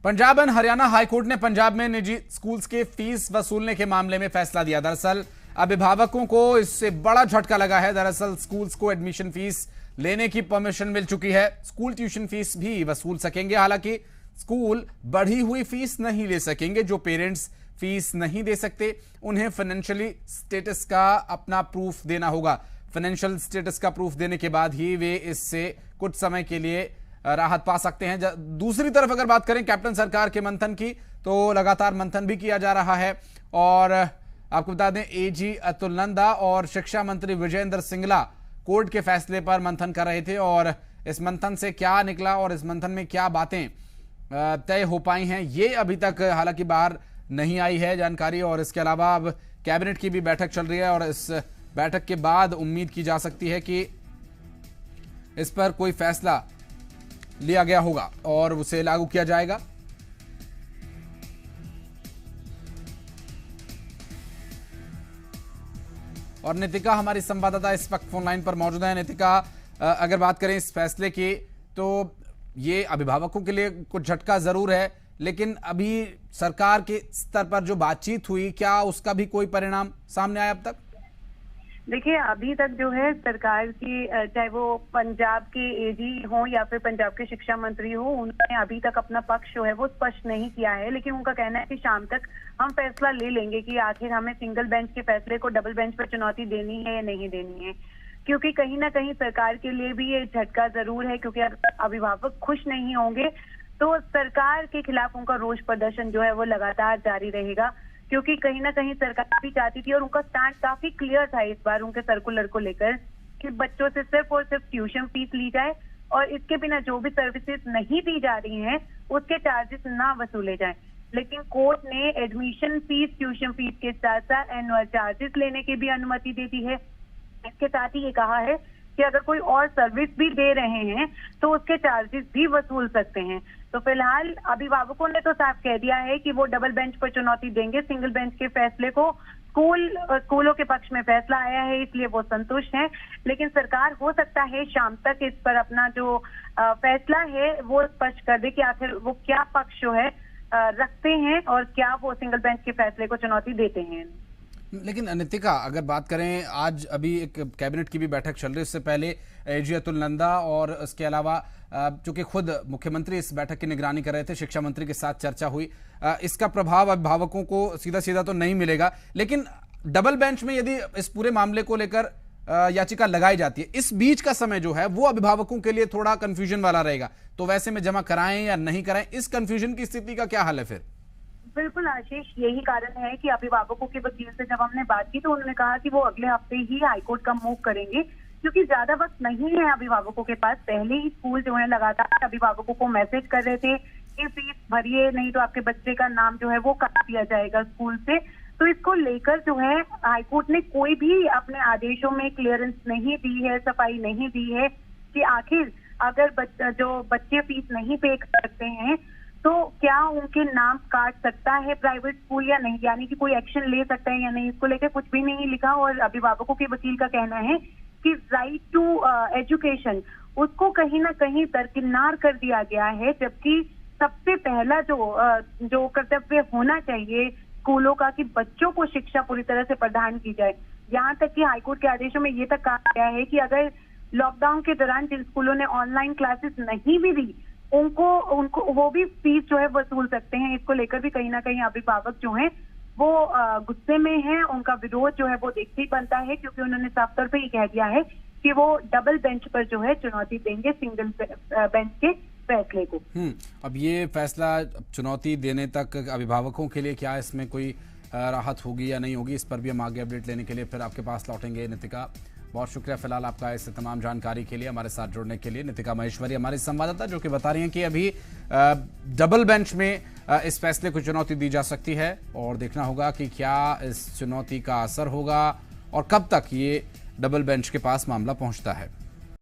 Punjab and Haryana high court ने पंजाब में निजी स्कूल्स के फीस वसूलने के मामले में फैसला दिया। दरअसल अभिभावकों को इससे बड़ा झटका लगा है। दरअसल स्कूल्स को एडमिशन फीस लेने की परमिशन मिल चुकी है। स्कूल ट्यूशन फीस भी वसूल सकेंगे। हालांकि स्कूल बढ़ी हुई फीस नहीं ले सकेंगे। जो पेरेंट्स फीस नहीं दे सकते उन्हें फाइनेंशियली स्टेटस का अपना प्रूफ देना होगा। फाइनेंशियल स्टेटस का प्रूफ देने के बाद ही वे इससे कुछ समय के लिए राहत पा सकते हैं। दूसरी तरफ अगर बात करें कैप्टन सरकार के मंथन की, तो लगातार मंथन भी किया जा रहा है। और आपको बता दें एजी अतुल नंदा और शिक्षा मंत्री विजयेंद्र सिंगला कोर्ट के फैसले पर मंथन कर रहे थे। और इस मंथन से क्या निकला और इस मंथन में क्या बातें तय हो पाई हैं, ये अभी तक हालांकि बाहर नहीं आई है जानकारी। और इसके अलावा अब कैबिनेट की भी बैठक चल रही है और इस बैठक के बाद उम्मीद की जा सकती है कि इस पर कोई फैसला लिया गया होगा और उसे लागू किया जाएगा। और नितिका हमारी संवाददाता इस वक्त फोन लाइन पर मौजूद है। नितिका, अगर बात करें इस फैसले की, तो ये अभिभावकों के लिए कुछ झटका जरूर है, लेकिन अभी सरकार के स्तर पर जो बातचीत हुई, क्या उसका भी कोई परिणाम सामने आया अब तक? देखिए, अभी तक जो है सरकार की, चाहे वो पंजाब के एजी हो या फिर पंजाब के शिक्षा मंत्री हो, उन्होंने अभी तक अपना पक्ष जो है वो स्पष्ट नहीं किया है। लेकिन उनका कहना है कि शाम तक हम फैसला ले लेंगे कि आखिर हमें सिंगल बेंच के फैसले को डबल बेंच पर चुनौती देनी है या नहीं देनी है। क्योंकि कहीं ना कहीं सरकार के लिए भी ये झटका जरूर है, क्योंकि अभिभावक खुश नहीं होंगे तो सरकार के खिलाफ उनका रोष प्रदर्शन जो है वो लगातार जारी रहेगा। क्योंकि कहीं ना कहीं सरकार भी चाहती थी और उनका स्टैंड काफी क्लियर था इस बार उनके सर्कुलर को लेकर कि बच्चों से सिर्फ और सिर्फ ट्यूशन फीस ली जाए और इसके बिना जो भी सर्विसेज नहीं दी जा रही हैं उसके चार्जेस ना वसूले जाएं। लेकिन कोर्ट ने एडमिशन फीस, ट्यूशन फीस के साथ साथ एनुअल चार्जेस लेने की भी अनुमति दे दी है। इसके साथ ही ये कहा है कि अगर कोई और सर्विस भी दे रहे हैं तो उसके चार्जेस भी वसूल सकते हैं। तो फिलहाल अभिभावकों ने तो साफ कह दिया है कि वो डबल बेंच पर चुनौती देंगे सिंगल बेंच के फैसले को। स्कूलों के पक्ष में फैसला आया है इसलिए वो संतुष्ट हैं। लेकिन सरकार हो सकता है शाम तक इस पर अपना जो फैसला है वो स्पष्ट कर दे कि आखिर वो क्या पक्ष जो है रखते हैं और क्या वो सिंगल बेंच के फैसले को चुनौती देते हैं। लेकिन नितिका, अगर बात करें, आज अभी एक कैबिनेट की भी बैठक चल रही है। उससे पहले एजी अतुल नंदा और इसके अलावा चूंकि खुद मुख्यमंत्री इस बैठक की निगरानी कर रहे थे, शिक्षा मंत्री के साथ चर्चा हुई। इसका प्रभाव अभिभावकों को सीधा सीधा तो नहीं मिलेगा, लेकिन डबल बेंच में यदि इस पूरे मामले को लेकर याचिका लगाई जाती है, इस बीच का समय जो है वो अभिभावकों के लिए थोड़ा कंफ्यूजन वाला रहेगा। तो वैसे में जमा कराएं या नहीं कराएं, इस कंफ्यूजन की स्थिति का क्या हाल है फिर? बिल्कुल आशीष, यही कारण है कि अभिभावकों के वकील से जब हमने बात की तो उन्होंने कहा कि वो अगले हफ्ते ही हाईकोर्ट का मूव करेंगे, क्योंकि ज्यादा वक्त नहीं है अभिभावकों के पास। पहले ही स्कूल जो है लगातार अभिभावकों को मैसेज कर रहे थे कि फीस भरिए, नहीं तो आपके बच्चे का नाम जो है वो काट दिया जाएगा स्कूल से। तो इसको लेकर जो है हाईकोर्ट ने कोई भी अपने आदेशों में क्लियरेंस नहीं दी है, सफाई नहीं दी है कि आखिर अगर जो बच्चे फीस नहीं पे कर सकते हैं तो क्या उनके नाम काट सकता है प्राइवेट स्कूल या नहीं, यानी कि कोई एक्शन ले सकता है या नहीं। इसको लेकर कुछ भी नहीं लिखा। और अभिभावकों के वकील का कहना है कि राइट टू एजुकेशन उसको कहीं ना कहीं दरकिनार कर दिया गया है, जबकि सबसे पहला जो कर्तव्य होना चाहिए स्कूलों का कि बच्चों को शिक्षा पूरी तरह से प्रदान की जाए। यहाँ तक कि हाईकोर्ट के आदेशों में ये तक कहा गया है कि अगर लॉकडाउन के दौरान जिन स्कूलों ने ऑनलाइन क्लासेस नहीं भी दी उनको वो भी फीस जो है वसूल सकते हैं। इसको लेकर भी कहीं ना कहीं अभिभावक जो हैं वो गुस्से में हैं। उनका विरोध जो है वो देखते ही बनता है, क्योंकि उन्होंने साफ तौर पे ये कह दिया है कि वो डबल बेंच पर जो है चुनौती देंगे सिंगल बेंच के फैसले को। अब ये फैसला चुनौती देने तक अभिभावकों के लिए क्या इसमें कोई राहत होगी या नहीं होगी, इस पर भी हम आगे अपडेट लेने के लिए फिर आपके पास लौटेंगे। नितिका, बहुत शुक्रिया फिलहाल आपका इस तमाम जानकारी के लिए, हमारे साथ जुड़ने के लिए। नितिका महेश्वरी हमारी संवाददाता, जो कि बता रही हैं कि अभी डबल बेंच में इस फैसले को चुनौती दी जा सकती है और देखना होगा कि क्या इस चुनौती का असर होगा और कब तक ये डबल बेंच के पास मामला पहुंचता है।